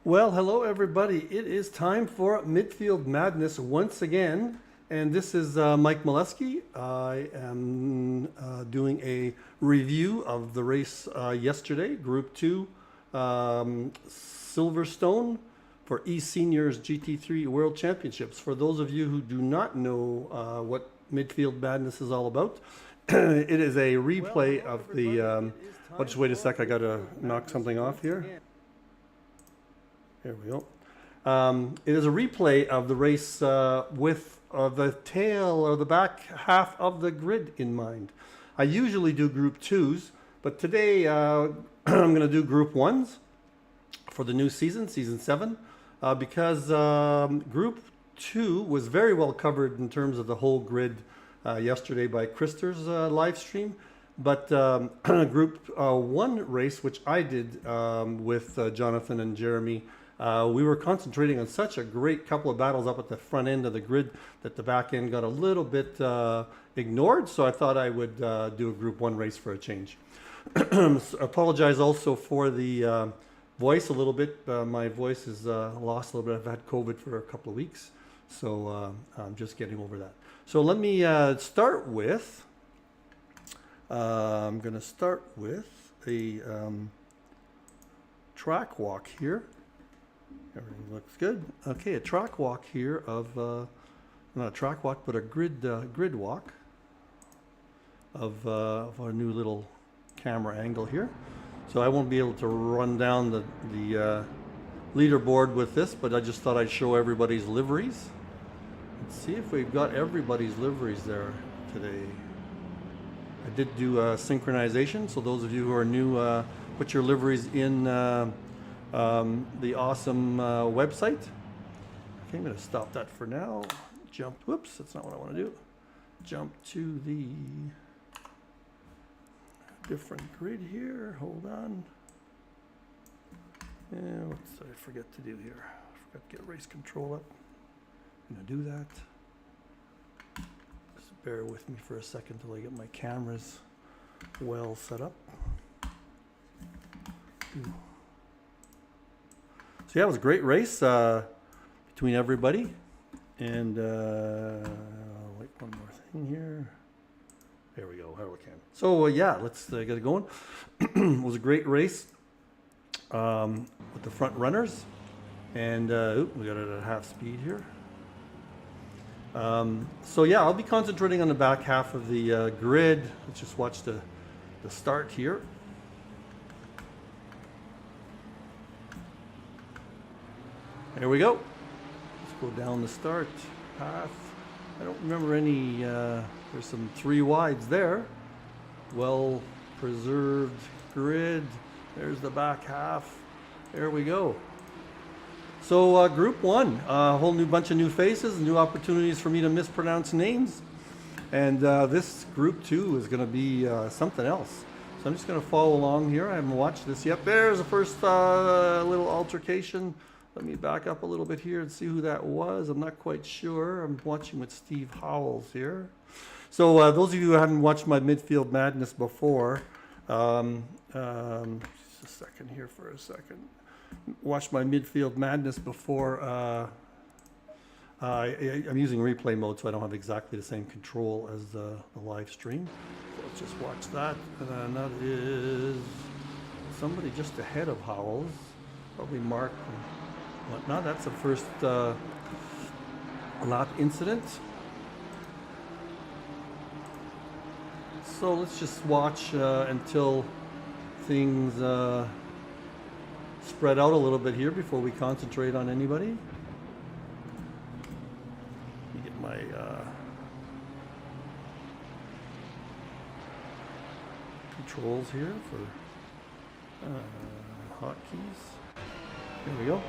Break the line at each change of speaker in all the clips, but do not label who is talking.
Well, hello everybody. It is time for Midfield Madness once again, and this is Mike Molesky. I am doing a review of the race yesterday, Group 2, Silverstone for eSeniors GT3 World Championships. For those of you who do not know what Midfield Madness is all about, it is a replay of the... I'll just wait a sec, I gotta knock something off here. There we go. It is a replay of the race with the tail or the back half of the grid in mind. I usually do Group 2s, but today I'm going to do Group 1s for the new season, Season 7, because Group 2 was very well covered in terms of the whole grid yesterday by Krister's live stream. But Group 1 race, which I did with Jonathan and Jeremy, we were concentrating on such a great couple of battles up at the front end of the grid that the back end got a little bit ignored. So I thought I would do a Group 1 race for a change. Apologize also for the voice a little bit. My voice is lost a little bit. I've had COVID for a couple of weeks. So I'm just getting over that. So let me start with... I'm going to start with a track walk here. Everything looks good. Okay, a track walk here of, not a track walk, but a grid walk of our new little camera angle here. So I won't be able to run down the leaderboard with this, but I just thought I'd show everybody's liveries. Let's see if we've got everybody's liveries there today. I did do synchronization, so those of you who are new, put your liveries in the awesome website. Okay, I'm going to stop that for now. Jump, whoops, that's not what I want to do. Jump to the different grid here. Hold on. Yeah, what did I forget to do here? I forgot to get race control up. I'm going to do that. Bear with me for a second till I get my cameras well set up. So yeah, it was a great race between everybody. And wait, one more thing here. There we go, Hurricane. So yeah, let's get it going. It was a great race with the front runners. And we got it at half speed here. So yeah, I'll be concentrating on the back half of the grid. Let's just watch the start here. There we go. Let's go down the start path. I don't remember any, there's some 3 wides there. Well preserved grid. There's the back half. There we go. So Group 1, a whole new bunch of new faces, new opportunities for me to mispronounce names. And this Group 2 is going to be something else. So I'm just going to follow along here. I haven't watched this yet. There's the first little altercation. Let me back up a little bit here and see who that was. I'm not quite sure. I'm watching with Steve Howells here. So those of you who haven't watched my Midfield Madness before, just a second here for a second. Watched my Midfield Madness before. I'm using replay mode, so I don't have exactly the same control as the live stream. So let's just watch that. And that is somebody just ahead of Howells, probably Mark and whatnot. That's the first lap incident. So let's just watch until things spread out a little bit here before we concentrate on anybody. Let me get my controls here for hotkeys. There we go.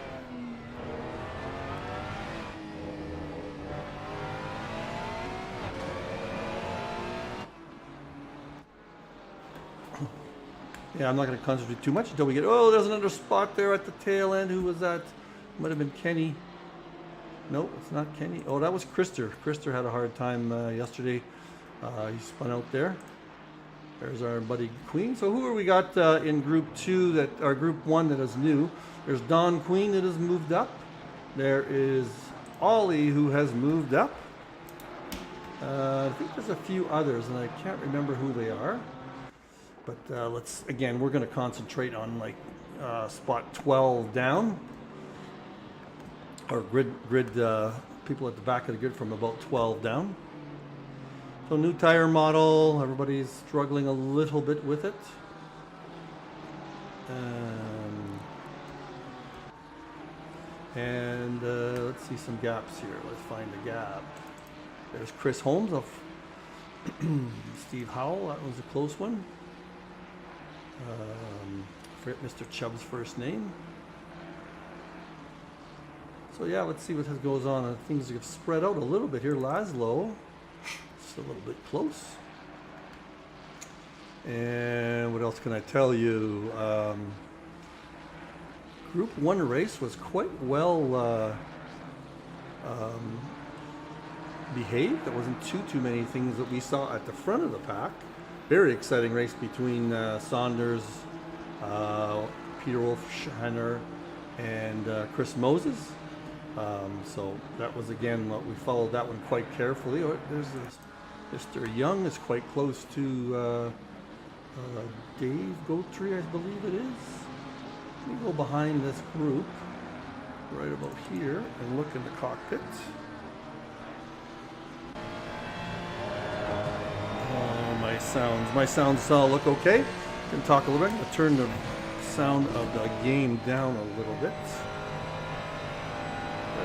Yeah, I'm not going to concentrate too much until we get... Oh, there's another spot there at the tail end. Who was that? Might have been Kenny. No, it's not Kenny. Oh, that was Krister. Krister had a hard time yesterday. He spun out there. There's our buddy Queen. So who are we got in Group 2 that, or Group 1 that is new? There's Don Queen that has moved up. There is Ollie who has moved up. I think there's a few others, and I can't remember who they are. But let's, again, we're going to concentrate on like spot 12 down. Or grid people at the back of the grid from about 12 down. So new tire model, everybody's struggling a little bit with it. And let's see some gaps here. Let's find a gap. There's Chris Holmes of Steve Howell. That was a close one. Forget Mr. Chubb's first name. So yeah, let's see what goes on. Things have spread out a little bit here. Laszlo, just a little bit close. And what else can I tell you? Group 1 race was quite well behaved. There wasn't too many things that we saw at the front of the pack. Very exciting race between Saunders, Peter Wolfshanner, and Chris Moses. So that was, again, what we followed that one quite carefully. Oh, there's this, Mr. Young is quite close to Dave Gotri, I believe it is. Let me go behind this group right about here and look in the cockpit. My sounds look okay. Can talk a little bit. I'll turn the sound of the game down a little bit.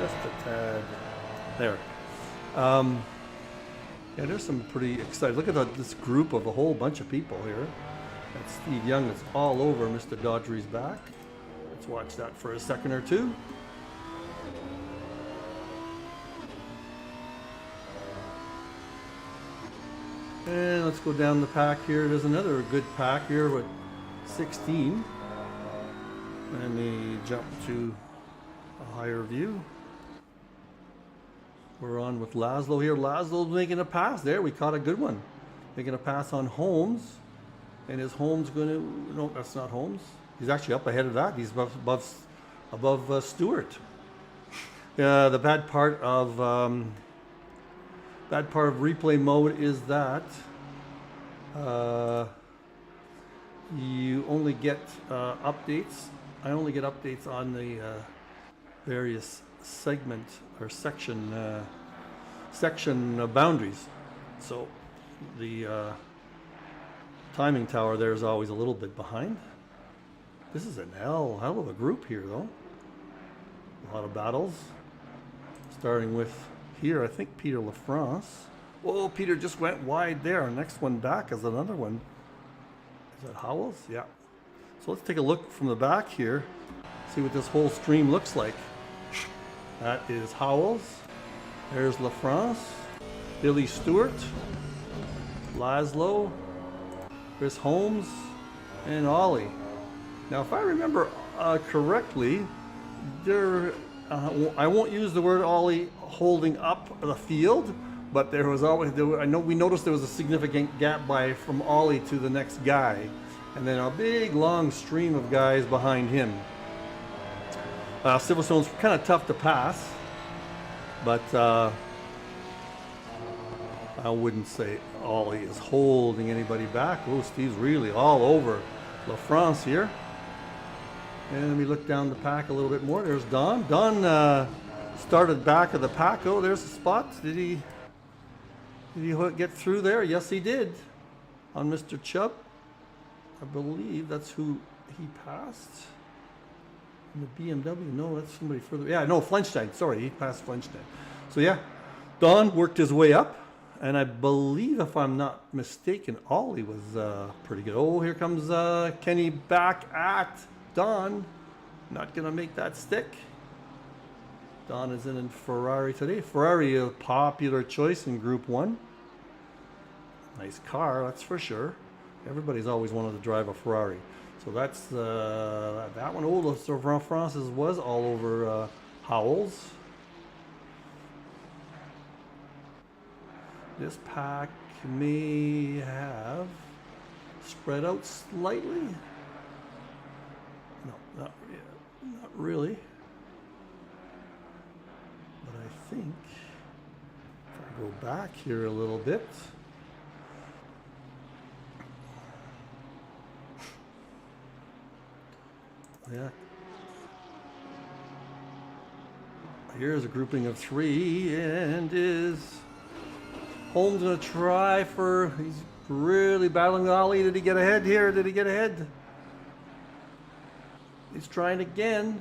Just a tad. There. Yeah, there's some pretty excited. Look at this group of a whole bunch of people here. And Steve Young is all over Mr. Daughtry's back. Let's watch that for a second or two. And let's go down the pack here. There's another good pack here with 16. Let me jump to a higher view. We're on with Laszlo here. Laszlo's making a pass there. We caught a good one. Making a pass on Holmes. And is Holmes going to... No, that's not Holmes. He's actually up ahead of that. He's above Stewart. The bad part of replay mode is that you only get updates. I only get updates on the various segment or section boundaries. So the timing tower there is always a little bit behind. This is an hell of a group here, though. A lot of battles. Starting with here, I think Peter LaFrance. Whoa, Peter just went wide there. Our next one back is another one. Is that Howells? Yeah. So let's take a look from the back here. See what this whole stream looks like. That is Howells. There's LaFrance. Billy Stewart. Laszlo. Chris Holmes. And Ollie. Now, if I remember correctly, I won't use the word Ollie holding up the field, but there was always, we noticed there was a significant gap from Ollie to the next guy, and then a big long stream of guys behind him. Silverstone's kind of tough to pass, but I wouldn't say Ollie is holding anybody back. Oh, Steve's really all over LaFrance here. And let me look down the pack a little bit more. There's Don. Don started back of the pack. Oh, there's the spot. Did he get through there? Yes, he did. On Mr. Chubb. I believe that's who he passed. In the BMW. No, that's somebody further. Yeah, no, Flenstein. Sorry, he passed Flenstein. So yeah, Don worked his way up. And I believe, if I'm not mistaken, Ollie was pretty good. Oh, here comes Kenny back at Don. Not going to make that stick. Don is in Ferrari today. Ferrari, a popular choice in Group 1. Nice car, that's for sure. Everybody's always wanted to drive a Ferrari. So that's that one. Oh, the Francis was all over Howells. This pack may have spread out slightly. No, not really. But I think if I go back here a little bit, yeah. Here's a grouping of 3, and is Holmes gonna try for? He's really battling with Ollie. Did he get ahead here? Did he get ahead? He's trying again.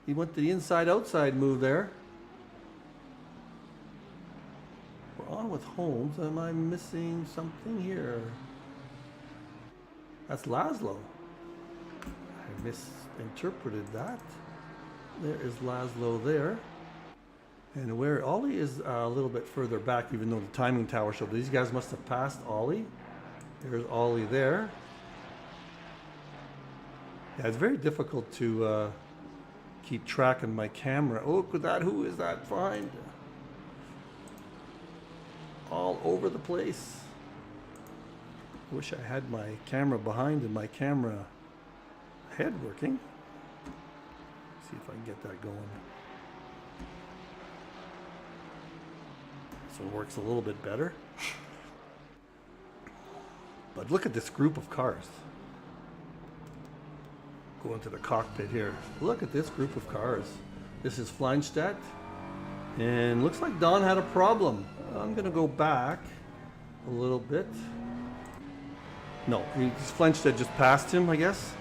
He went to the inside-outside move there. We're on with Holmes. Am I missing something here? That's Laszlo. I misinterpreted that. There is Laszlo there. And where Ollie is a little bit further back, even though the timing tower showed. These guys must have passed Ollie. There's Ollie there. Yeah, it's very difficult to keep track on my camera. Oh, look at that. Who is that behind? All over the place. I wish I had my camera behind and my camera head working. See if I can get that going. This one works a little bit better. But look at this group of cars. Go into the cockpit here. Look at this group of cars. This is Fleinstadt. And looks like Don had a problem. I'm going to go back a little bit. No, Fleinstadt just passed him, I guess.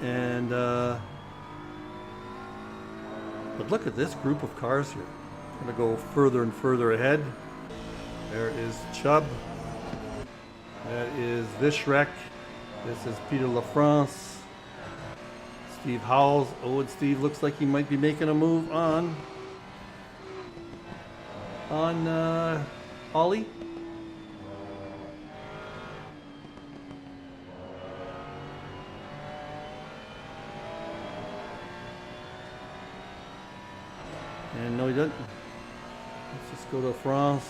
And, but look at this group of cars here. I'm going to go further and further ahead. There is Chubb. That is Vishrek. This is Peter LaFrance. Steve Howells. Oh, and Steve looks like he might be making a move on Ollie. And no, he doesn't. Let's just go to France.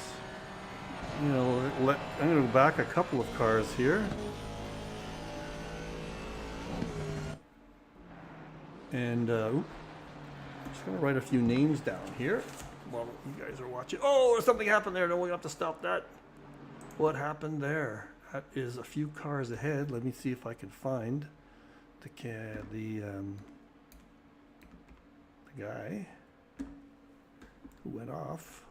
You know, I'm going to go back a couple of cars here. And, I'm just going to write a few names down here while you guys are watching. Oh, something happened there. No, we have to stop that. What happened there? That is a few cars ahead. Let me see if I can find the guy who went off.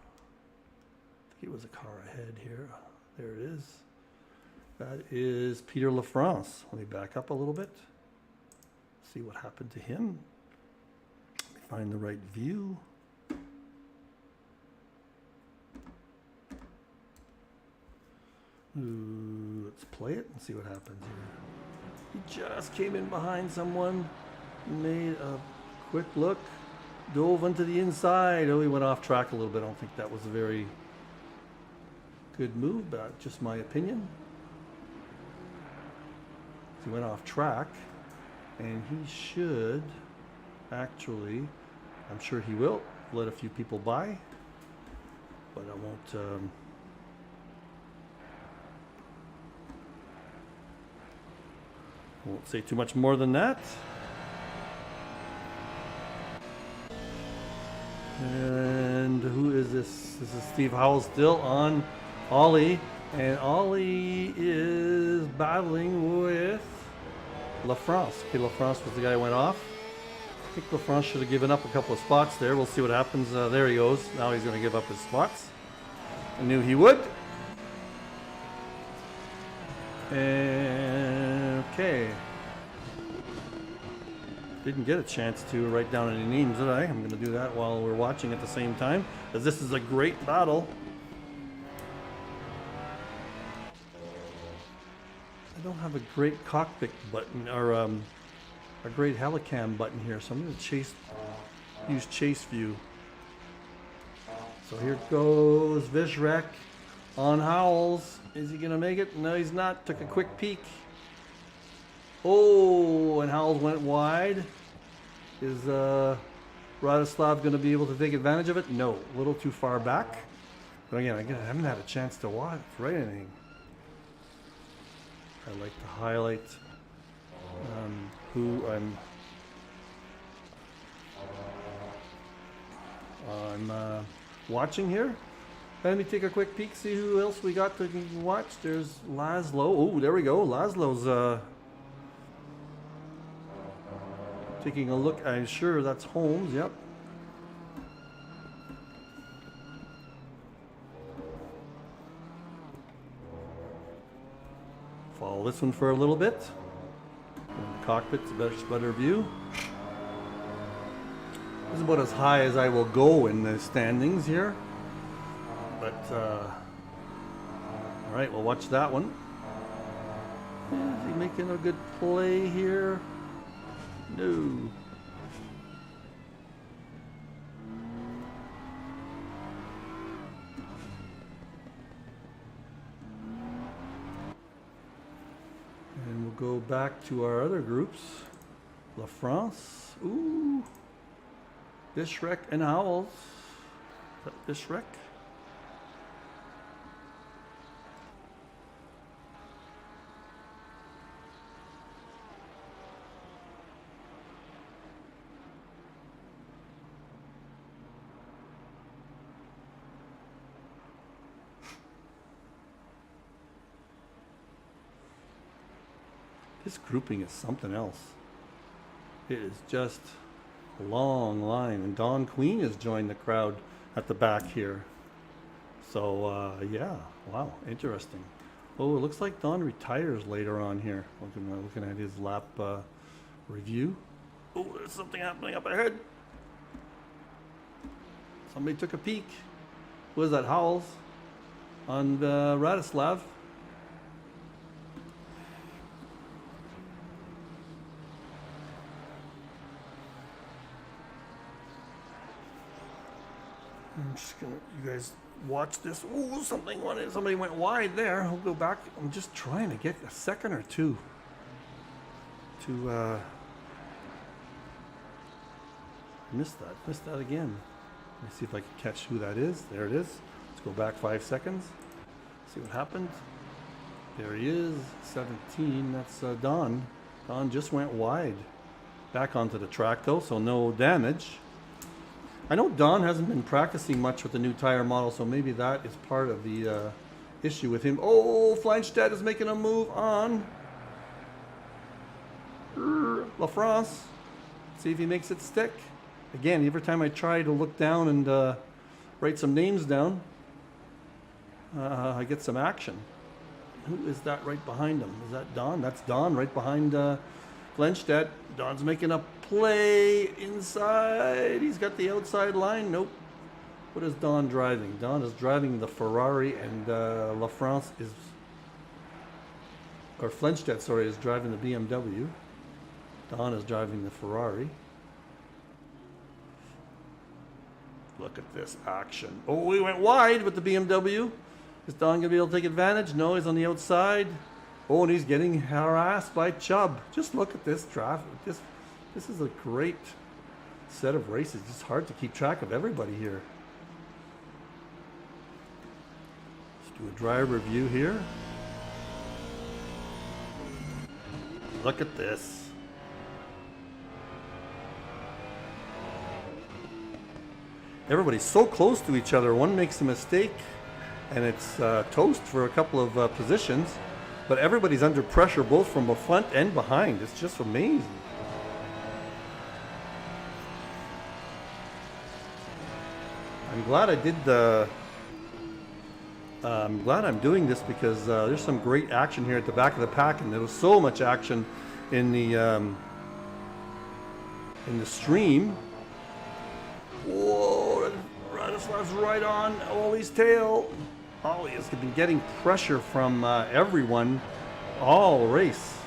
I think he was a car ahead here. There it is. That is Peter LaFrance. Let me back up a little bit. See what happened to him. Let me find the right view. Let's play it and see what happens here. He just came in behind someone, made a quick look, dove into the inside. Oh, he went off track a little bit. I don't think that was a very good move, but just my opinion. He went off track, and he should actually, I'm sure he will, let a few people by, but I won't say too much more than that. And who is this? This is Steve Howell still on Ollie, and Ollie is battling with LaFrance. Okay, LaFrance was the guy who went off. I think LaFrance should have given up a couple of spots there. We'll see what happens. There he goes. Now he's going to give up his spots. I knew he would. And okay. Didn't get a chance to write down any names, did I? I'm going to do that while we're watching at the same time, because this is a great battle. I don't have a great cockpit button or a great helicam button here, so I'm going to use chase view. So here goes Vishrek on Howells. Is he going to make it? No, he's not. Took a quick peek. Oh, and Howells went wide. Is Radoslav going to be able to take advantage of it? No, a little too far back. But again, I haven't had a chance to write anything. I like to highlight who I'm watching here. Let me take a quick peek, see who else we got to watch. There's Laszlo. Oh, there we go. Laszlo's taking a look. I'm sure that's Holmes. Yep. Follow this one for a little bit. In the cockpit's a better view. This is about as high as I will go in the standings here. But, alright, we'll watch that one. Is he making a good play here? No. And we'll go back to our other groups. La France. Ooh. Bishrek and Howells. Is that Bishrek? This grouping is something else. It is just a long line. And Don Queen has joined the crowd at the back here. So, yeah. Wow. Interesting. Oh, it looks like Don retires later on here. Looking at his lap review. Oh, there's something happening up ahead. Somebody took a peek. Who is that? Howells on Radislav. I'm just gonna, you guys watch this. Ooh, somebody went wide there. I'll go back. I'm just trying to get a second or two to missed that again. Let me see if I can catch who that is. There it is. Let's go back 5 seconds. See what happened. There he is, 17. That's Don. Don just went wide. Back onto the track though, so no damage. I know Don hasn't been practicing much with the new tire model, so maybe that is part of the issue with him. Oh, Fleinstedt is making a move on La France. See if he makes it stick. Again, every time I try to look down and write some names down, I get some action. Who is that right behind him? Is that Don? That's Don right behind Fleinstedt. Don's making a play inside. He's got the outside line. Nope. What is Don driving? Don is driving the Ferrari, and La France is, or Fleinstedt, sorry, is driving the BMW. Don is driving the Ferrari. Look at this action. Oh, we went wide with the BMW. Is Don going to be able to take advantage? No, he's on the outside. Oh, and he's getting harassed by Chubb. Just look at this traffic. This is a great set of races. It's hard to keep track of everybody here. Let's do a driver review here. Look at this. Everybody's so close to each other. One makes a mistake and it's toast for a couple of positions. But everybody's under pressure both from the front and behind. It's just amazing. I'm glad I did the... I'm glad I'm doing this because there's some great action here at the back of the pack, and there was so much action in the stream. Whoa, Radislav's right on Ollie's tail. Ollie has been getting pressure from everyone all race.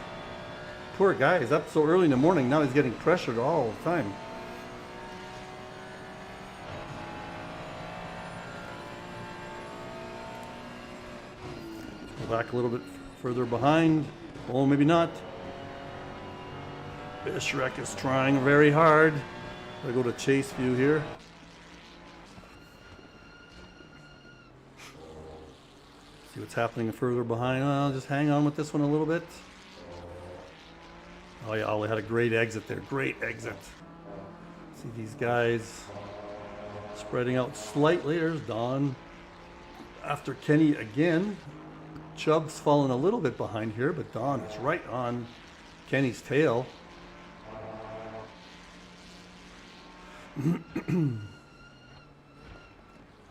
Poor guy, he's up so early in the morning, now he's getting pressured all the time. Go back a little bit further behind. Oh, maybe not. Bishrek is trying very hard. I go to chase view here. See what's happening further behind. I'll just hang on with this one a little bit. Oh yeah, Ollie had a great exit there. Great exit. See these guys spreading out slightly. There's Don after Kenny again. Chubb's fallen a little bit behind here, but Don is right on Kenny's tail.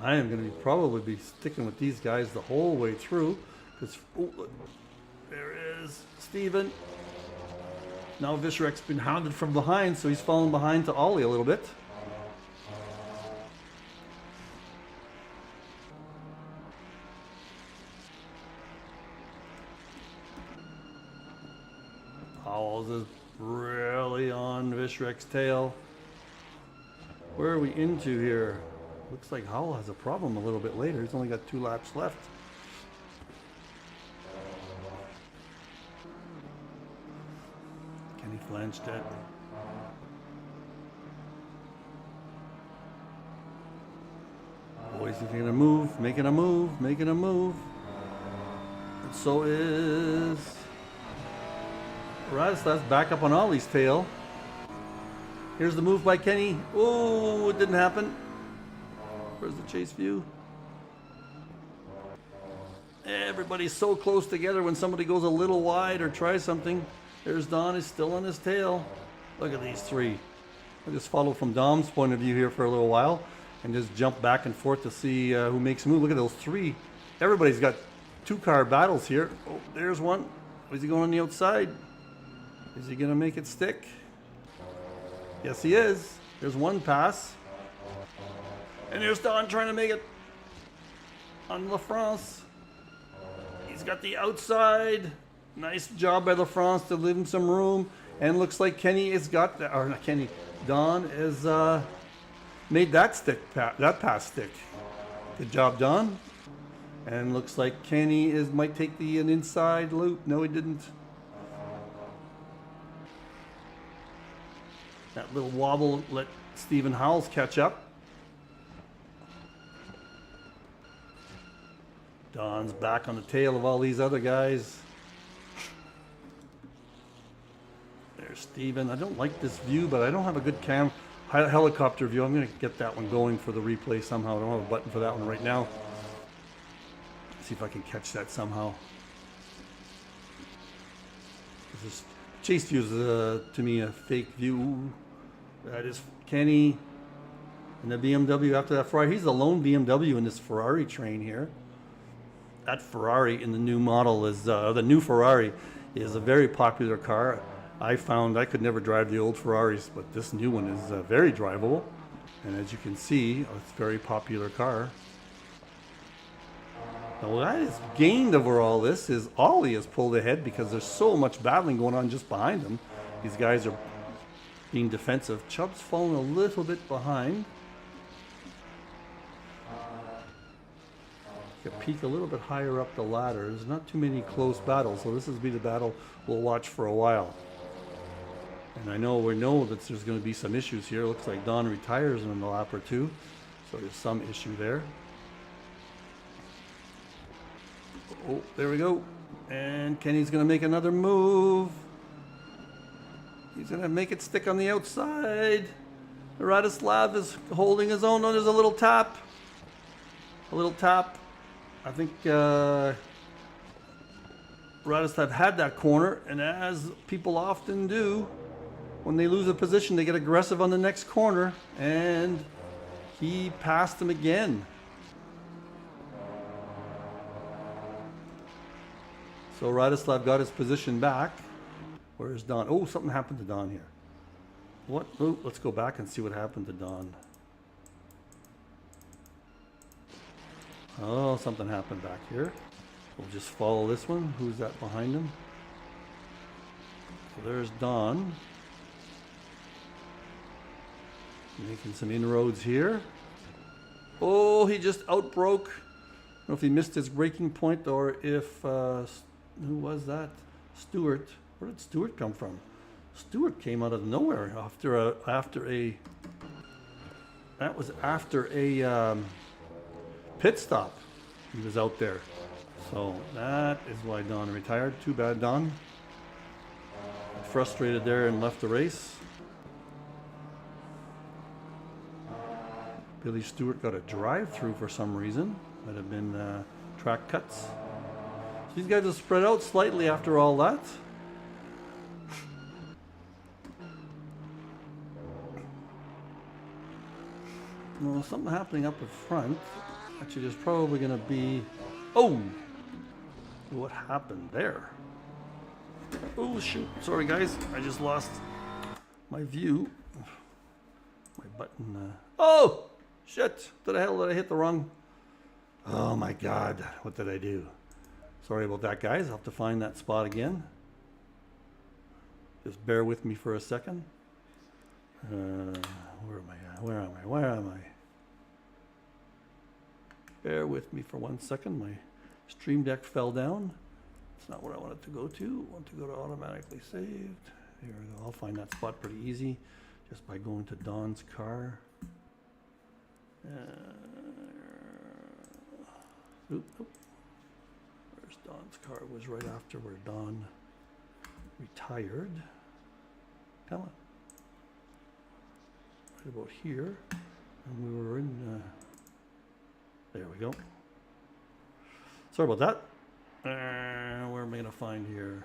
I am going to probably be sticking with these guys the whole way through because there is Steven. Now Visherek's been hounded from behind, so he's fallen behind to Ollie a little bit. Howells is really on Visherek's tail. Where are we into here? Looks like Howell has a problem a little bit later. He's only got 2 laps left. Kenny Flanstead. Boys, he's gonna move, making a move, making a move. And so is Radislav's back up on Ollie's tail. Here's the move by Kenny. Oh, it didn't happen. Where's the chase view? Everybody's so close together when somebody goes a little wide or tries something. There's Don, is still on his tail. Look at these three. I just follow from Dom's point of view here for a little while and just jump back and forth to see who makes a move. Look at those three. Everybody's got 2-car battles here. Oh, there's one. Is he going on the outside? Is he going to make it stick? Yes, he is. There's one pass. And there's Don trying to make it on La France. He's got the outside. Nice job by La France to leave him some room. And looks like Kenny has got that, or not Kenny, Don has made that pass stick. Good job, Don. And looks like Kenny might take an inside loop. No, he didn't. That little wobble let Stephen Howells catch up. Don's back on the tail of all these other guys. There's Stephen. I don't like this view, but I don't have a good helicopter view. I'm going to get that one going for the replay somehow. I don't have a button for that one right now. See if I can catch that somehow. This chase view is to me a fake view. That is Kenny and the BMW after that Ferrari. He's the lone BMW in this Ferrari train here. That Ferrari in the new model is the new Ferrari is a very popular car. I found I could never drive the old Ferraris, but this new one is very drivable. And as you can see, it's a very popular car. Now what has gained over all this is Ollie has pulled ahead because there's so much battling going on just behind him. These guys are being defensive. Chubb's fallen a little bit behind. You can peek a little bit higher up the ladder. There's not too many close battles, so this will be the battle we'll watch for a while. And we know that there's going to be some issues here. Looks like Don retires in a lap or two, so there's some issue there. Oh, there we go. And Kenny's going to make another move. He's going to make it stick on the outside. Radislav is holding his own. Oh, there's a little tap. A little tap. I think Radislav had that corner, and as people often do, when they lose a position, they get aggressive on the next corner, and he passed him again. So Radislav got his position back. Where's Don? Oh, something happened to Don here. What? Oh, let's go back and see what happened to Don. Oh, something happened back here. We'll just follow this one. Who's that behind him? So there's Don. Making some inroads here. Oh, he just outbroke. I don't know if he missed his braking point or if... who was that? Stewart. Where did Stewart come from? Stewart came out of nowhere after a pit stop. He was out there. So that is why Don retired. Too bad, Don. Frustrated there and left the race. Billy Stewart got a drive-through for some reason. Might have been track cuts. So these guys have spread out slightly after all that. Well, something happening up in front. Actually, there's probably going to be... Oh! What happened there? Oh, shoot. Sorry, guys. I just lost my view. My button... Oh! Shit! What the hell did I hit the wrong... Oh, my God. What did I do? Sorry about that, guys. I'll have to find that spot again. Just bear with me for a second. Where am I at? Where am I? Where am I? Bear with me for 1 second. My stream deck fell down. It's not what I wanted to go to. I want to go to automatically saved. Here we go. I'll find that spot pretty easy just by going to Don's car. Oop. Where's Don's car? It was right after where Don retired. Come on. Right about here. And we were in... there we go. Sorry about that. Where am I going to find here?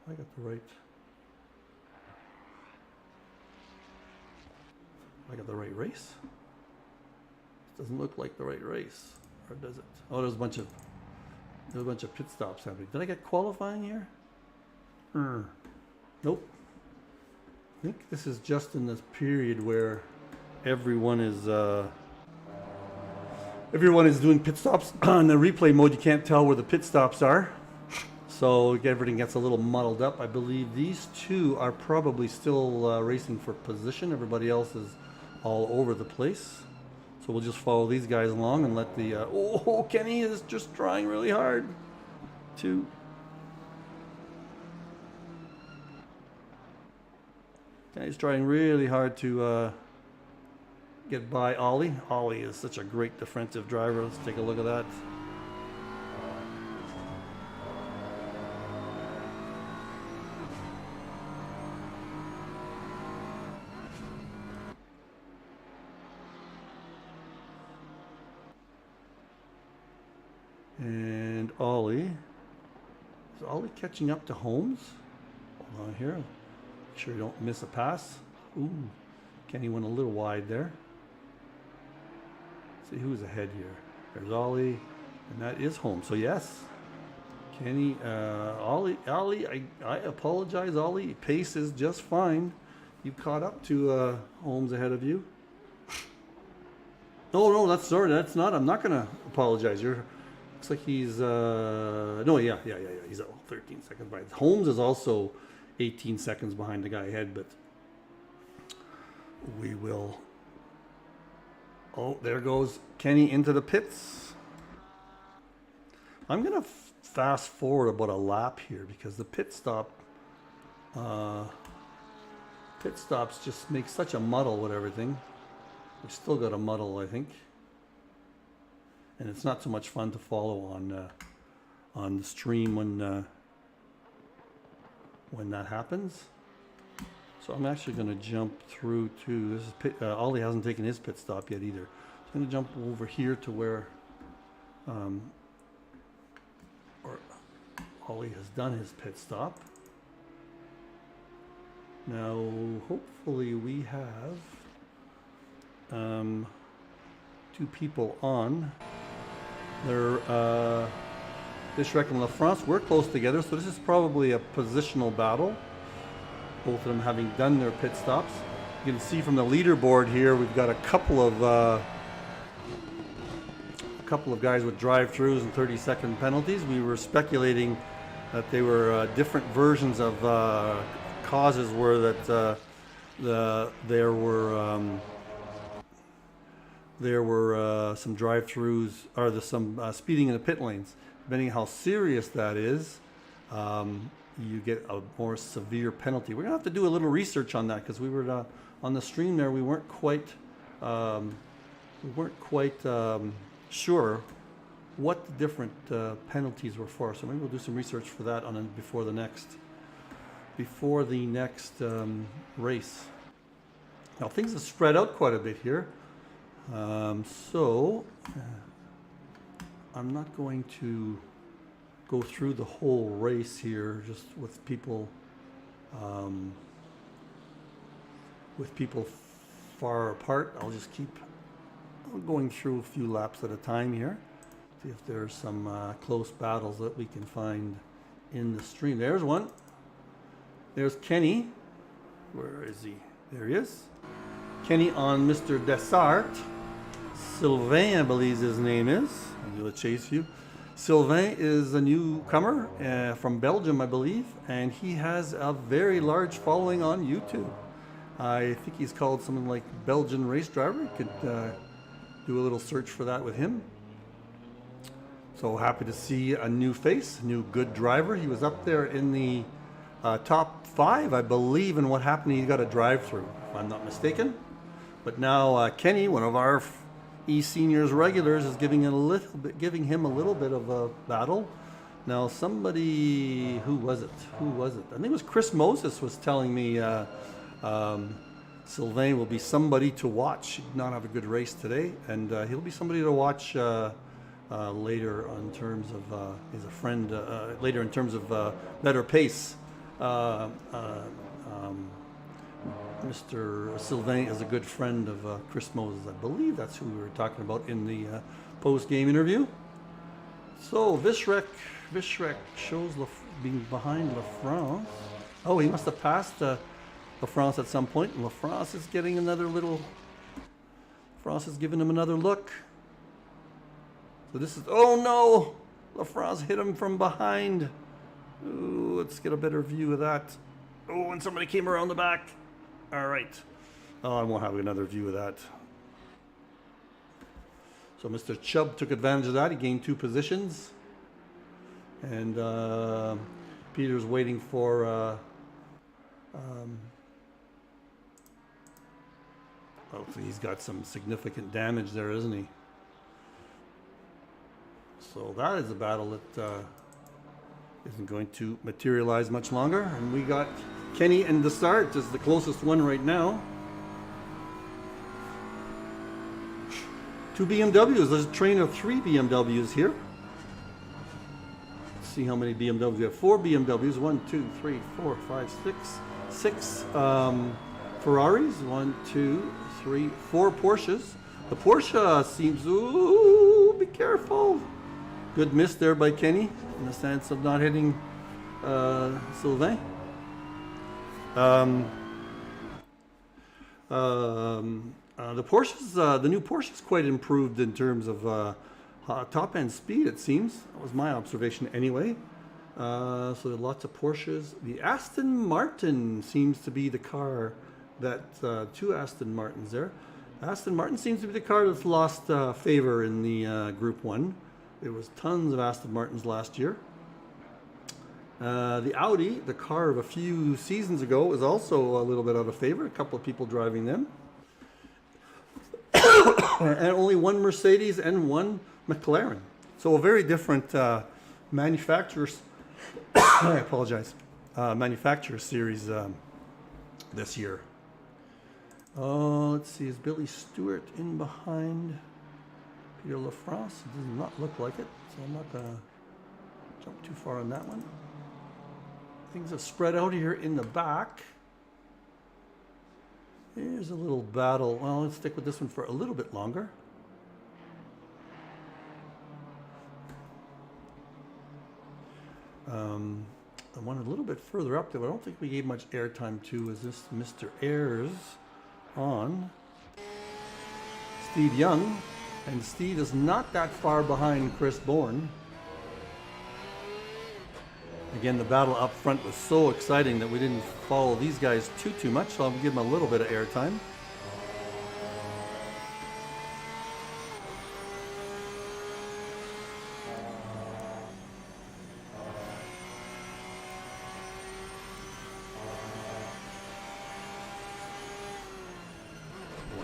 I got the right... I got the right race? This doesn't look like the right race. Or does it? Oh, there's a bunch of pit stops happening. Did I get qualifying here? Nope. I think this is just in this period where everyone is doing pit stops. On the replay mode, you can't tell where the pit stops are. So everything gets a little muddled up. I believe these two are probably still racing for position. Everybody else is all over the place. So we'll just follow these guys along and let the... oh, Kenny is just trying really hard to... Kenny's trying really hard to get by Ollie. Ollie is such a great defensive driver. Let's take a look at that. And Ollie. Is Ollie catching up to Holmes? Hold on here. Make sure you don't miss a pass. Ooh. Kenny went a little wide there. Let's see who's ahead here. There's Ollie. And that is Holmes. So yes. Kenny, Ollie, I apologize, Ollie. Pace is just fine. You caught up to Holmes ahead of you. No, that's sorry. That's not. I'm not gonna apologize. Looks like he's no, yeah. He's 13 seconds behind. Holmes is also 18 seconds behind the guy ahead, but we will. Oh, there goes Kenny into the pits. I'm gonna fast forward about a lap here because the pit stops just make such a muddle with everything. We still got a muddle, I think. And it's not so much fun to follow on the stream when that happens. So I'm actually going to jump through to this. Is Ollie hasn't taken his pit stop yet either. So I'm going to jump over here to where Ollie has done his pit stop. Now, hopefully, we have two people on. They're Bishrek and LaFrance. We're close together, so this is probably a positional battle. Both of them having done their pit stops. You can see from the leaderboard here, we've got a couple of guys with drive-throughs and 30-second penalties. We were speculating that they were different versions of causes, were that there were some drive-throughs, or some speeding in the pit lanes. Depending on how serious that is, you get a more severe penalty. We're gonna have to do a little research on that because we were on the stream there. We weren't quite sure what the different penalties were for. So maybe we'll do some research for that on before the next race. Now things have spread out quite a bit here, so I'm not going to go through the whole race here just with people far apart. I'll just keep going through a few laps at a time here, see if there's some close battles that we can find in the stream. There's one. There's Kenny. Where is he? There he is. Kenny on Mr. Dessart. Sylvain, I believe his name is. I'll do a chase view. Sylvain is a newcomer from Belgium, I believe, and he has a very large following on YouTube. I think he's called something like Belgian Race Driver. You could do a little search for that with him. So happy to see a new face, a new good driver. He was up there in the top 5, I believe, and what happened, he got a drive-through, if I'm not mistaken. But now Kenny, one of our eSeniors regulars, is giving him a little bit of a battle. Now somebody, who was it? I think it was Chris Moses was telling me Sylvain will be somebody to watch. He did not have a good race today, and he'll be somebody to watch later in terms of he's a friend. Later in terms of better pace. Mr. Sylvain is a good friend of Chris Moses. I believe that's who we were talking about in the post-game interview. So Vishrek shows being behind LaFrance. Oh, he must have passed LaFrance at some point. And LaFrance is getting another little. LaFrance is giving him another look. So this is. Oh no! LaFrance hit him from behind. Ooh, let's get a better view of that. Oh, and somebody came around the back. All right. Oh, I won't have another view of that. So Mr. Chubb took advantage of that. He gained 2 positions. And Peter's waiting for... oh, so he's got some significant damage there, isn't he? So that is a battle that isn't going to materialize much longer. And we got Kenny and Dessart is the closest one right now. 2 BMWs. There's a train of 3 BMWs here. Let's see how many BMWs we have. 4 BMWs. 1, 2, 3, 4, 5, 6 Ferraris. 1, 2, 3, 4 Porsches. The Porsche seems. Ooh, be careful. Good miss there by Kenny in the sense of not hitting Sylvain. The Porsches, the new Porsche is quite improved in terms of top end speed. It seems that was my observation anyway. So there are lots of Porsches. The Aston Martin seems to be the car that 2 Aston Martins there. Aston Martin seems to be the car that's lost favor in the Group 1. There was tons of Aston Martins last year. The Audi, the car of a few seasons ago, is also a little bit out of favor. A couple of people driving them. And only 1 Mercedes and 1 McLaren. So a very different manufacturers. I apologize. Manufacturer series this year. Let's see. Is Billy Stewart in behind Peter LaFrance? It does not look like it. So I'm not going to jump too far on that one. Things have spread out here in the back. Here's a little battle. Well, let's stick with this one for a little bit longer. The one a little bit further up there, I don't think we gave much airtime to, is this Mr. Ayers on Steve Young. And Steve is not that far behind Chris Bourne. Again, the battle up front was so exciting that we didn't follow these guys too much, so I'll give them a little bit of airtime.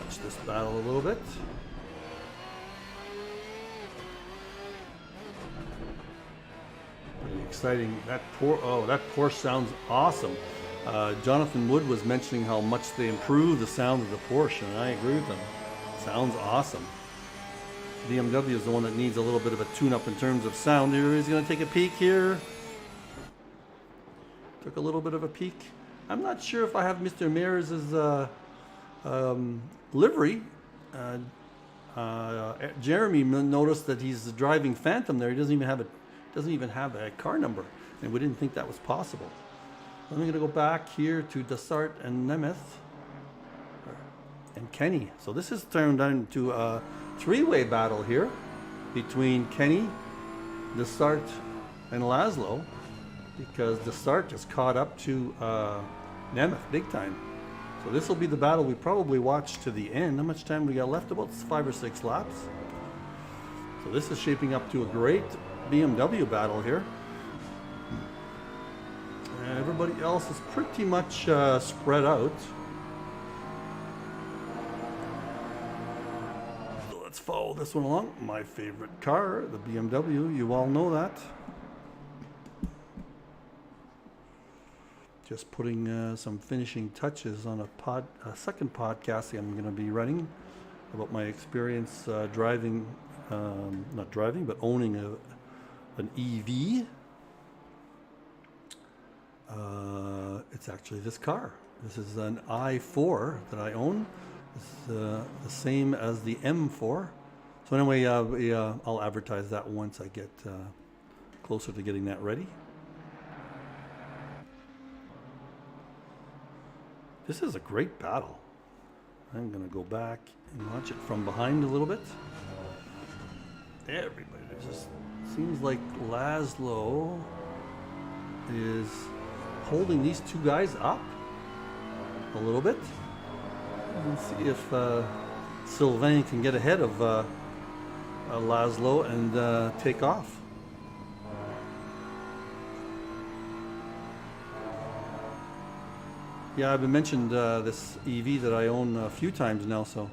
watch this battle a little bit. Pretty exciting. That Porsche sounds awesome. Jonathan Wood was mentioning how much they improved the sound of the Porsche, and I agree with him. Sounds awesome. BMW is the one that needs a little bit of a tune-up in terms of sound. Here he's going to take a peek here. Took a little bit of a peek. I'm not sure if I have Mr. Mears' livery. Jeremy noticed that he's driving Phantom there. He doesn't even have a car number, and we didn't think that was possible. I'm going to go back here to Dessart and Nemeth and Kenny. So this is turned into a three-way battle here between Kenny, Dessart, and Laszlo, because Dessart just caught up to Nemeth big time. So this will be the battle we probably watch to the end. How much time we got left? About 5 or 6 laps. So this is shaping up to a great BMW battle here. Everybody else is pretty much spread out. So let's follow this one along. My favorite car, the BMW. You all know that. Just putting some finishing touches on a second podcast I'm going to be running about my experience driving, not driving, but owning an EV. It's actually this car. This is an i4 that I own. It's the same as the M4. So anyway, I'll advertise that once I get closer to getting that ready. This is a great battle. I'm going to go back and watch it from behind a little bit. Everybody, it just seems like Laszlo is holding these two guys up a little bit. Let's see if Sylvain can get ahead of Laszlo and take off. Yeah, I've been mentioned this EV that I own a few times now, so.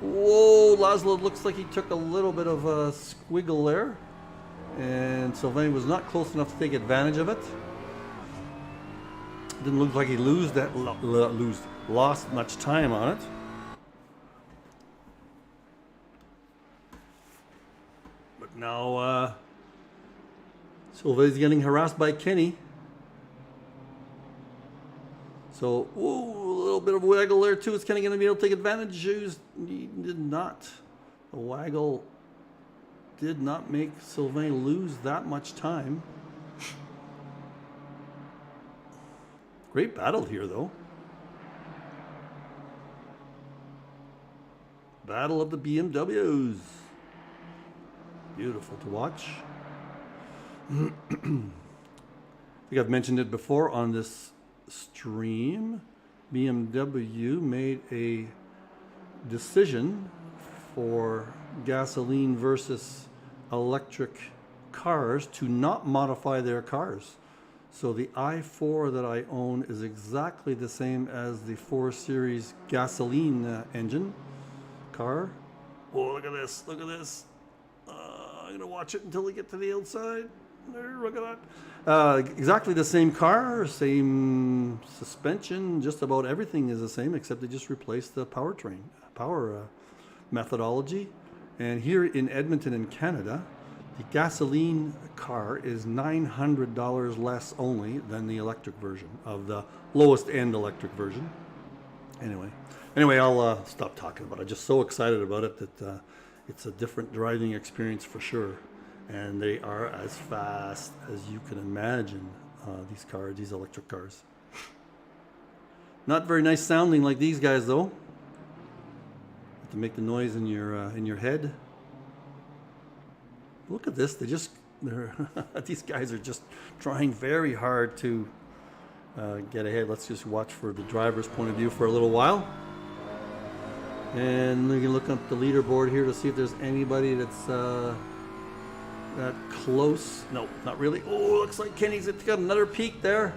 Whoa, Laszlo looks like he took a little bit of a squiggle there. And Sylvain was not close enough to take advantage of it. Didn't look like he lost much time on it. But now Sylvain's getting harassed by Kenny. So, whoa, a little bit of waggle there too. Is Kenny going to be able to take advantage? He did not. The waggle did not make Sylvain lose that much time. Great battle here, though. Battle of the BMWs. Beautiful to watch. I think I've mentioned it before on this stream. BMW made a decision for gasoline versus electric cars to not modify their cars. So the i4 that I own is exactly the same as the 4 Series gasoline engine car. Oh, look at this, look at this. I'm gonna watch it until we get to the outside. There, look at that. Exactly the same car, same suspension, just about everything is the same, except they just replaced the powertrain, power methodology. And here in Edmonton in Canada, the gasoline car is $900 less only than the electric version of the lowest end electric version. Anyway, I'll stop talking about it. I'm just so excited about it that it's a different driving experience for sure. And they are as fast as you can imagine, these cars, these electric cars. Not very nice sounding like these guys though. Have to make the noise in your head. Look at this, these guys are just trying very hard to get ahead. Let's just watch for the driver's point of view for a little while. And we can look up the leaderboard here to see if there's anybody that's that close. No, not really. Oh, looks like Kenny's got another peak there.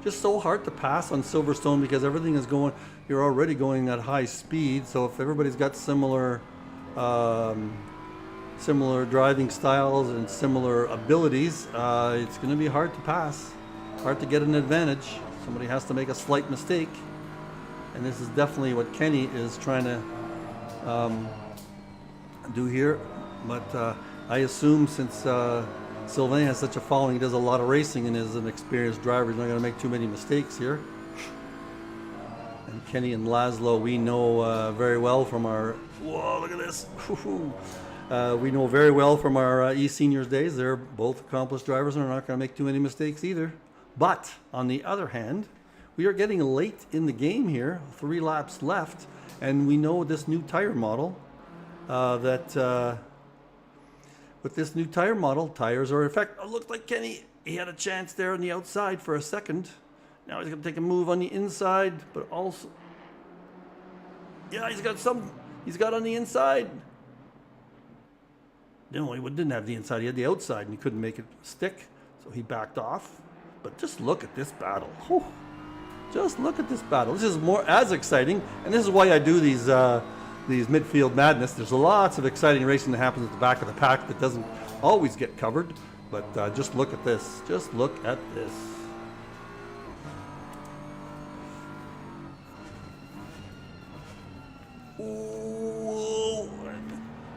just so hard to pass on Silverstone because everything is going, you're already going at high speed. So if everybody's got similar similar driving styles and similar abilities, it's going to be hard to pass, hard to get an advantage. Somebody has to make a slight mistake, and this is definitely what Kenny is trying to do here. But I assume since Sylvain has such a following, he does a lot of racing and is an experienced driver, he's not going to make too many mistakes here. And Kenny and Laszlo, we know very well from our, whoa, look at this. We know very well from our eSeniors days. They're both accomplished drivers and are not going to make too many mistakes either. But on the other hand, we are getting late in the game here, 3 laps left, and we know this new tire model with this new tire model, tires are in effect. Oh, looked like Kenny, he had a chance there on the outside for a second. Now he's going to take a move on the inside, but also, yeah, he's got on the inside. No, he didn't have the inside, he had the outside, and he couldn't make it stick, so he backed off. But just look at this battle. Whew. Just look at this battle. This is more as exciting, and this is why I do these midfield madness. There's lots of exciting racing that happens at the back of the pack that doesn't always get covered. But just look at this. Just look at this. Whoa.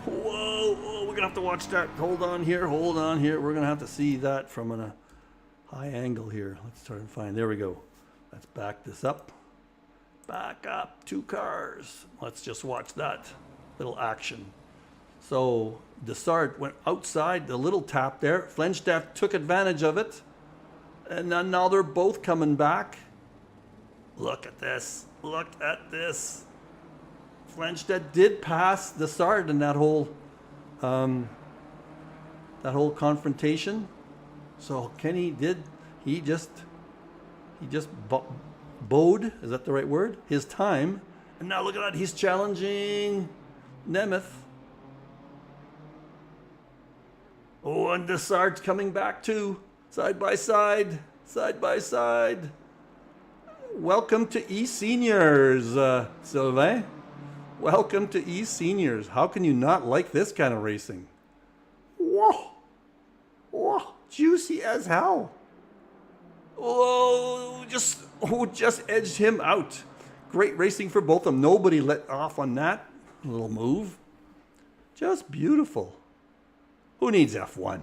Whoa. We're going to have to watch that. Hold on here. Hold on here. We're going to have to see that from a high angle here. Let's try and find. There we go. Let's back this up. Back up 2 cars. Let's just watch that little action. So Dessart went outside, the little tap there. Flenstedt took advantage of it. And then now they're both coming back. Look at this. Look at this. Flenstedt did pass Dessart in that whole confrontation. So Kenny did, he just bode, is that the right word? His time. And now look at that, he's challenging Nemeth. Oh, and Dessart's coming back too. Side by side, side by side. Welcome to eSeniors, Sylvain. Welcome to eSeniors. How can you not like this kind of racing? Whoa. Whoa, juicy as hell. Oh, just edged him out. Great racing for both of them. Nobody let off on that little move. Just beautiful. Who needs F1?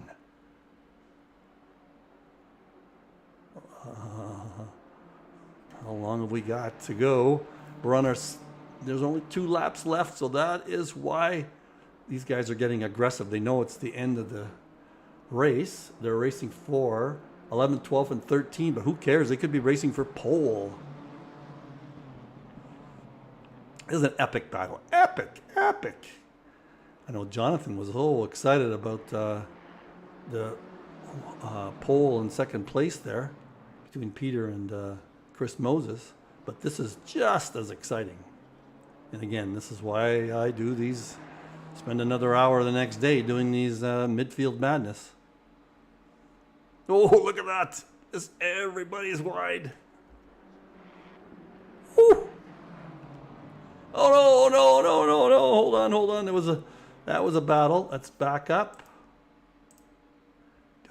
How long have we got to go? We're on there's only 2 laps left, so that is why these guys are getting aggressive. They know it's the end of the race. They're racing for 11, 12, and 13, but who cares? They could be racing for pole. This is an epic battle. Epic, epic. I know Jonathan was so excited about the pole in second place there between Peter and Chris Moses, but this is just as exciting. And again, this is why I do these, spend another hour the next day doing these midfield madness. Oh, look at that. Everybody's wide. Woo. Oh, no. Hold on. That was a battle. Let's back up.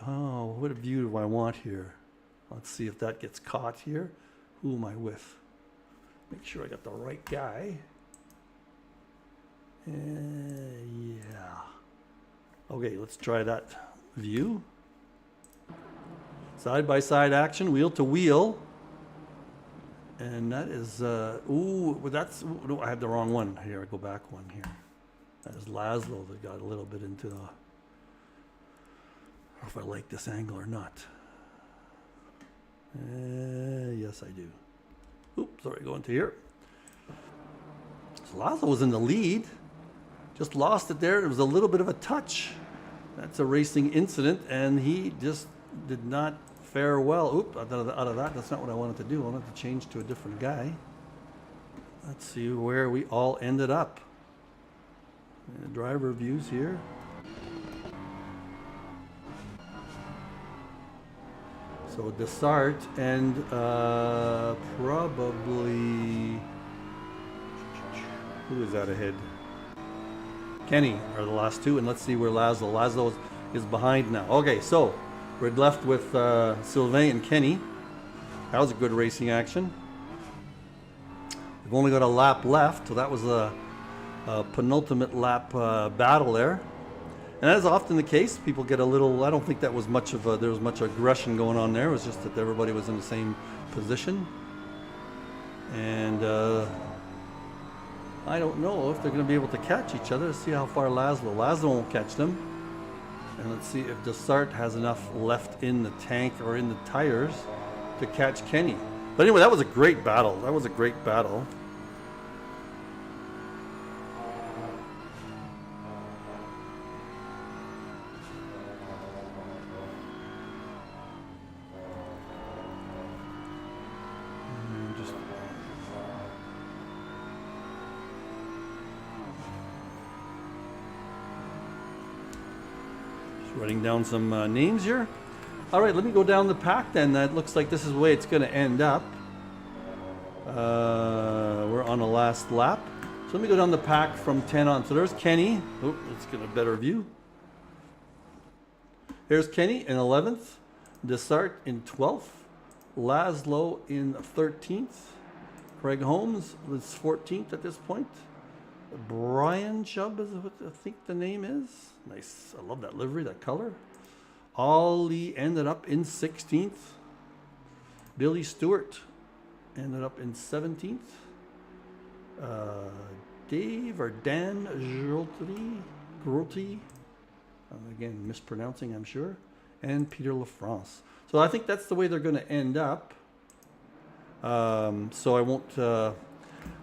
Oh, what a view do I want here? Let's see if that gets caught here. Who am I with? Make sure I got the right guy. Yeah. Okay, let's try that view. Side-by-side action, wheel to wheel. And that is, no, I had the wrong one. Here, I go back one here. That is Laszlo that got a little bit into the, I don't know if I like this angle or not. Yes, I do. Oops, sorry, going to here. So Laszlo was in the lead. Just lost it there. It was a little bit of a touch. That's a racing incident, and he just did not fare well. Oop, out of that. That's not what I wanted to do. I wanted to change to a different guy. Let's see where we all ended up. Driver views here. So Dessart and probably, who is that ahead? Kenny are the last two, and let's see where Laszlo. Laszlo is behind now. Okay, so we're left with Sylvain and Kenny. That was a good racing action. We've only got a lap left, so that was a penultimate lap battle there. And as is often the case, people get a little, I don't think that was much of there was much aggression going on there. It was just that everybody was in the same position. And I don't know if they're going to be able to catch each other. Let's see how far Laszlo won't catch them. And let's see if Dessart has enough left in the tank or in the tires to catch Kenny. But anyway, that was a great battle. That was a great battle. Writing down some names here. All right, let me go down the pack then. That looks like this is the way it's going to end up. We're on the last lap. So let me go down the pack from 10 on. So there's Kenny. Oh, let's get a better view. Here's Kenny in 11th. Dessart in 12th. Laszlo in 13th. Craig Holmes was 14th at this point. Brian Chubb is what I think the name is. Nice. I love that livery, that color. Ollie ended up in 16th. Billy Stewart ended up in 17th. Dave or Dan Grotti, again mispronouncing I'm sure, and Peter LaFrance. So I think that's the way they're going to end up. So I won't.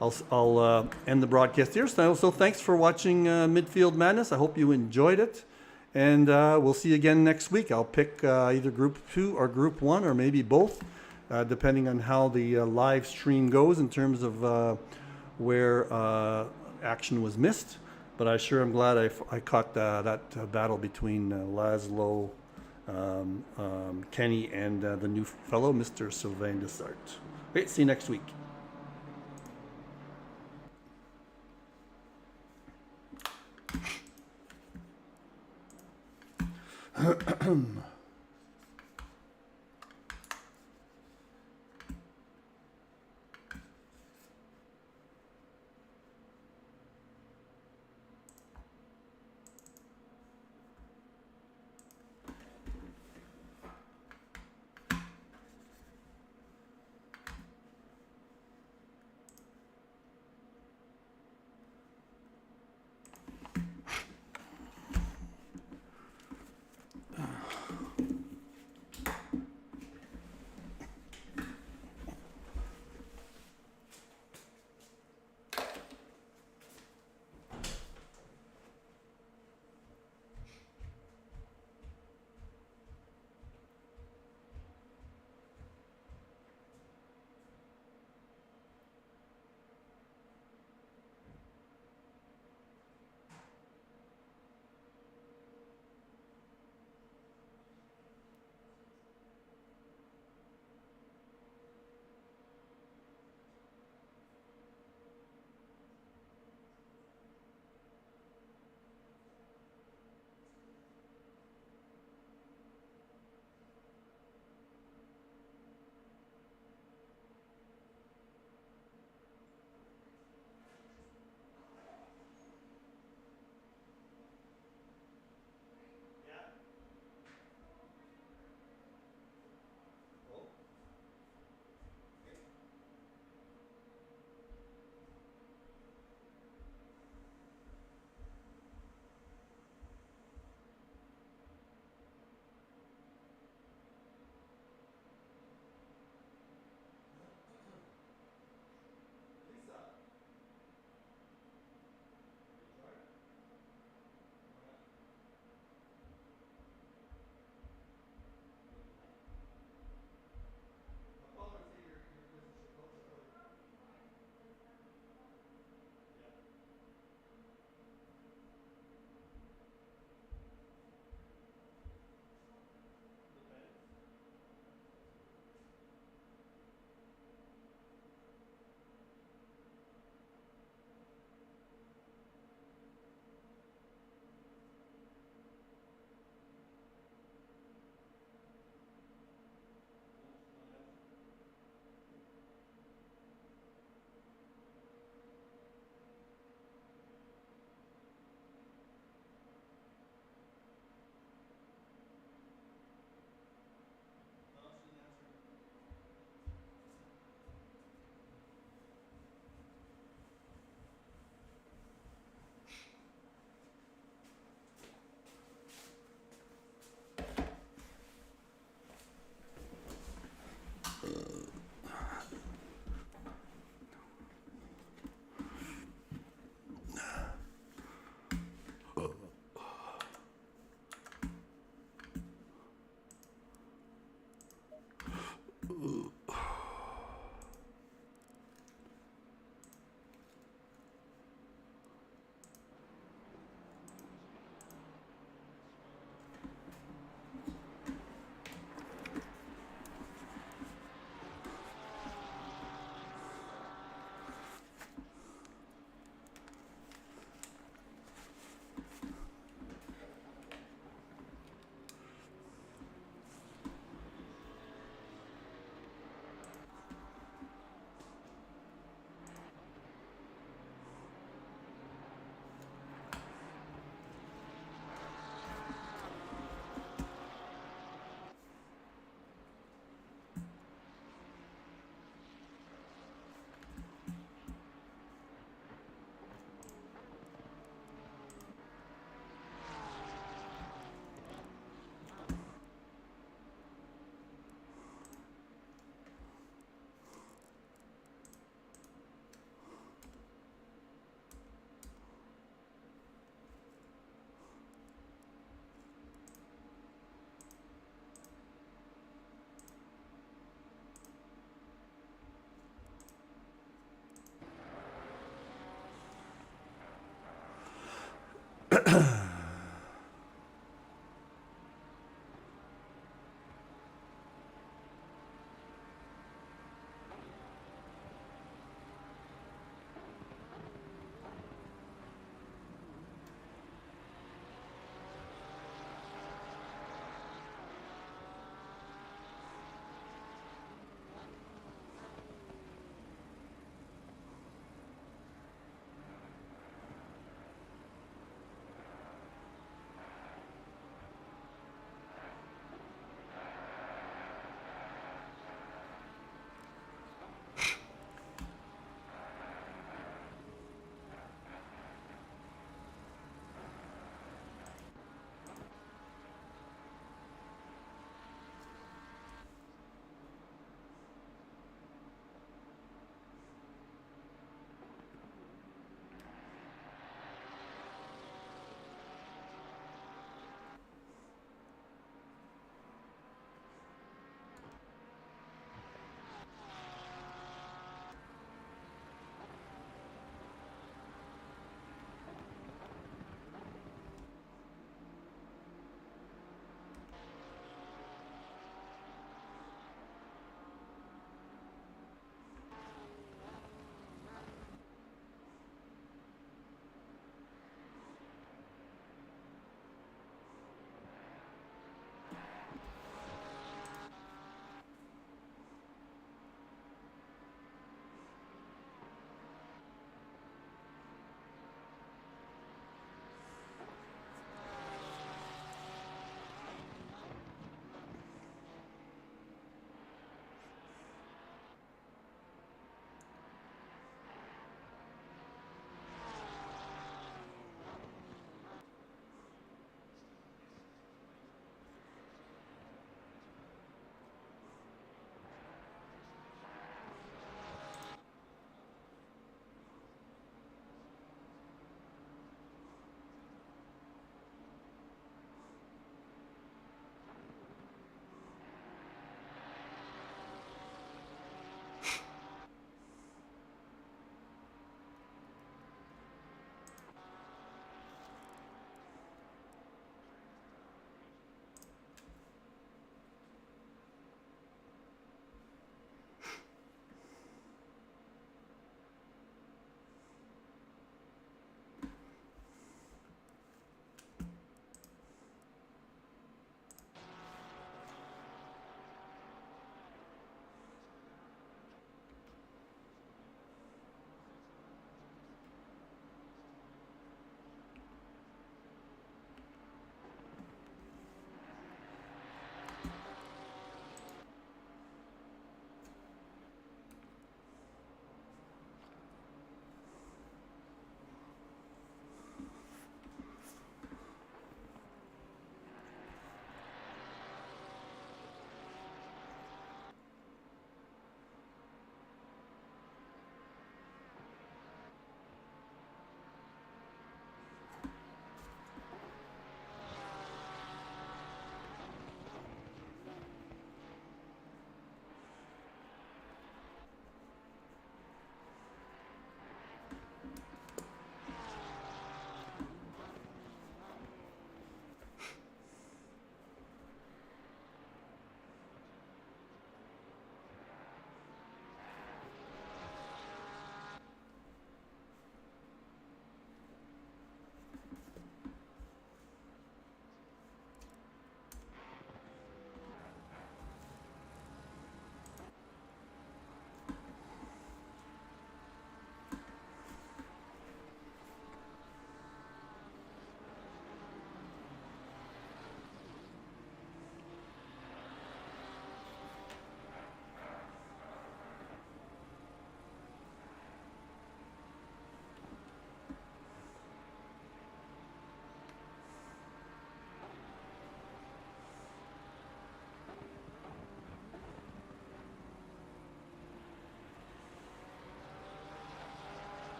I'll end the broadcast here. So thanks for watching Midfield Madness. I hope you enjoyed it. And we'll see you again next week. I'll pick either Group 2 or Group 1 or maybe both, depending on how the live stream goes in terms of where action was missed. But I sure am glad I caught that battle between Laszlo, Kenny, and the new fellow, Mr. Sylvain Dessart. Great, see you next week.